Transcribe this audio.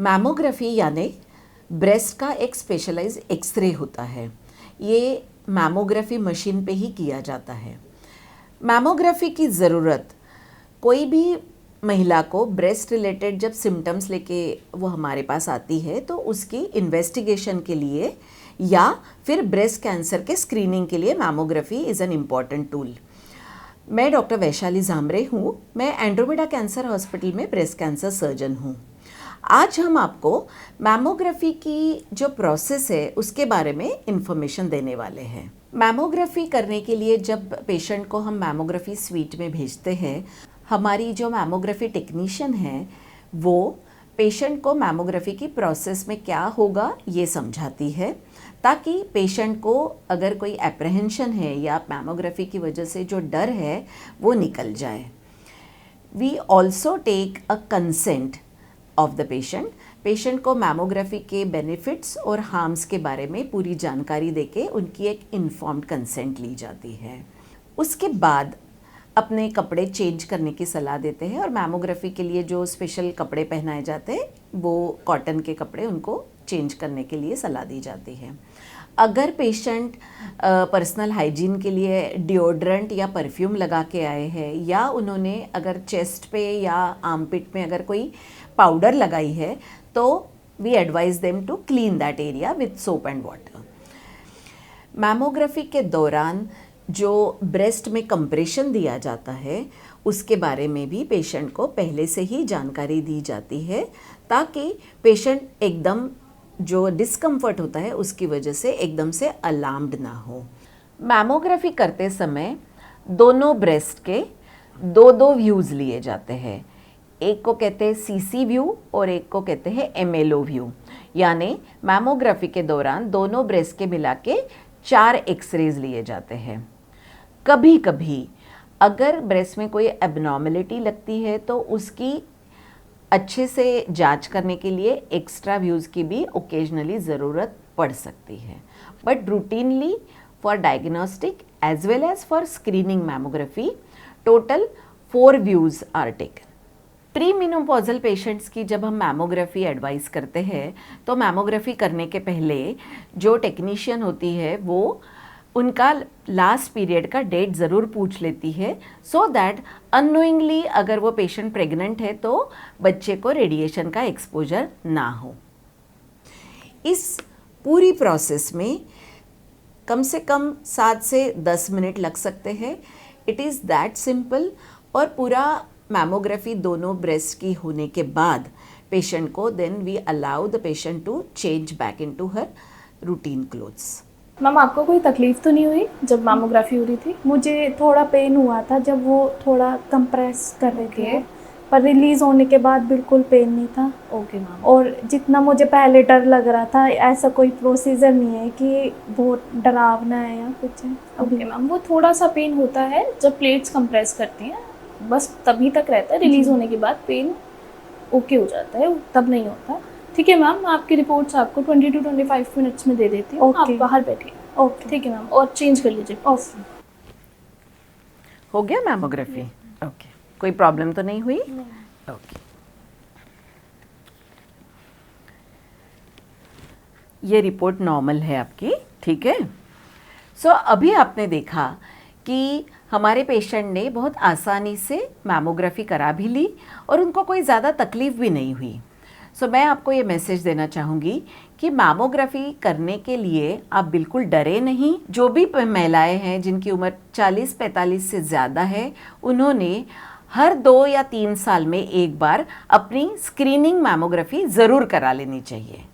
Mammography यानी breast का एक स्पेशलाइज एक्सरे होता है। ये मैमोग्राफी मशीन पे ही किया जाता है। मैमोग्राफी की ज़रूरत कोई भी महिला को ब्रेस्ट रिलेटेड जब सिम्टम्स लेके वो हमारे पास आती है तो उसकी इन्वेस्टिगेशन के लिए या फिर ब्रेस्ट कैंसर के स्क्रीनिंग के लिए mammography is an important tool. मैं डॉक्टर वैशाली झामरे हूँ। मैं एंड्रोमेडा कैंसर हॉस्पिटल में ब्रेस्ट कैंसर सर्जन हूँ। आज हम आपको मैमोग्राफी की जो प्रोसेस है उसके बारे में इंफॉर्मेशन देने वाले हैं। मैमोग्राफी करने के लिए जब पेशेंट को हम मैमोग्राफी स्वीट में भेजते हैं, हमारी जो मैमोग्राफी टेक्नीशियन है वो पेशेंट को मैमोग्राफी की प्रोसेस में क्या होगा ये समझाती है, ताकि पेशेंट को अगर कोई एप्रहेंशन है या मैमोग्राफी की वजह से जो डर है वो निकल जाए। We also take a consent of the patient को मैमोग्राफी के बेनिफिट्स और हार्म्स के बारे में पूरी जानकारी देके उनकी एक इन्फॉर्म्ड कंसेंट ली जाती है। उसके बाद अपने कपड़े चेंज करने की सलाह देते हैं और मैमोग्राफी के लिए जो स्पेशल कपड़े पहनाए जाते हैं वो कॉटन के कपड़े उनको चेंज करने के लिए सलाह दी जाती है। अगर पेशेंट पर्सनल हाइजीन के लिए डिओड्रेंट या परफ्यूम लगा के आए हैं या उन्होंने अगर चेस्ट पे या आर्मपिट में अगर कोई पाउडर लगाई है तो we advise them to clean that area with soap and water. Mammography के दौरान जो ब्रेस्ट में कंप्रेशन दिया जाता है उसके बारे में भी पेशेंट को पहले से ही जानकारी दी जाती है, ताकि पेशेंट एकदम जो डिस्कम्फर्ट होता है उसकी वजह से एकदम से अलार्म्ड ना हो। मैमोग्राफी करते समय दोनों ब्रेस्ट के दो व्यूज़ लिए जाते हैं। एक को कहते हैं सीसी व्यू और एक को कहते हैं एमएलओ व्यू। यानी मैमोग्राफी के दौरान दोनों ब्रेस्ट के मिला के 4 एक्सरेज लिए जाते हैं। कभी कभी अगर ब्रेस्ट में कोई एबनॉर्मलिटी लगती है तो उसकी अच्छे से जांच करने के लिए एक्स्ट्रा व्यूज़ की भी ओकेजनली ज़रूरत पड़ सकती है, but routinely for diagnostic as well as for screening mammography total 4 views are taken. Pre menopausal patients की जब हम मैमोग्राफी एडवाइस करते हैं तो मैमोग्राफी करने के पहले जो टेक्नीशियन होती है वो उनका लास्ट पीरियड का डेट ज़रूर पूछ लेती है, सो दैट अननोइंगली अगर वो पेशेंट प्रेग्नेंट है तो बच्चे को रेडिएशन का एक्सपोजर ना हो। इस पूरी प्रोसेस में कम से कम 7 से 10 मिनट लग सकते हैं। It is that simple. और पूरा मैमोग्राफी दोनों ब्रेस्ट की होने के बाद पेशेंट को then we allow the patient to change back into her routine clothes. Ma'am आपको कोई तकलीफ़ तो नहीं हुई जब मैमोग्राफी हो रही थी? मुझे थोड़ा पेन हुआ था जब वो थोड़ा कंप्रेस कर रहे थे, पर रिलीज़ होने के बाद बिल्कुल पेन नहीं था। Okay ma'am. और जितना मुझे पहले डर लग रहा था ऐसा कोई प्रोसीजर नहीं है कि बहुत डरावना है या कुछ है। ओके मैम, वो थोड़ा सा पेन होता है जब प्लेट्स कंप्रेस करती हैं, बस तभी तक रहता है। रिलीज़ होने के बाद पेन ओके हो जाता है, तब नहीं होता। ठीक है मैम, आपकी रिपोर्ट्स आपको 20 to 25 मिनट्स में दे देती हूँ। आप बाहर बैठिए। ओके ठीक है मैम, और चेंज कर लीजिए। ओके, हो गया मैमोग्राफी? ओके, कोई प्रॉब्लम तो नहीं हुई? ओके, ये रिपोर्ट नॉर्मल है आपकी। ठीक है। सो अभी आपने देखा कि हमारे पेशेंट ने बहुत आसानी से मैमोग्राफी करा भी ली और उनको कोई ज़्यादा तकलीफ़ भी नहीं हुई। सो मैं आपको ये मैसेज देना चाहूँगी कि मैमोग्राफी करने के लिए आप बिल्कुल डरे नहीं। जो भी महिलाएं हैं जिनकी उम्र 40-45 से ज़्यादा है, उन्होंने हर 2 या 3 साल में एक बार अपनी स्क्रीनिंग मैमोग्राफी ज़रूर करा लेनी चाहिए।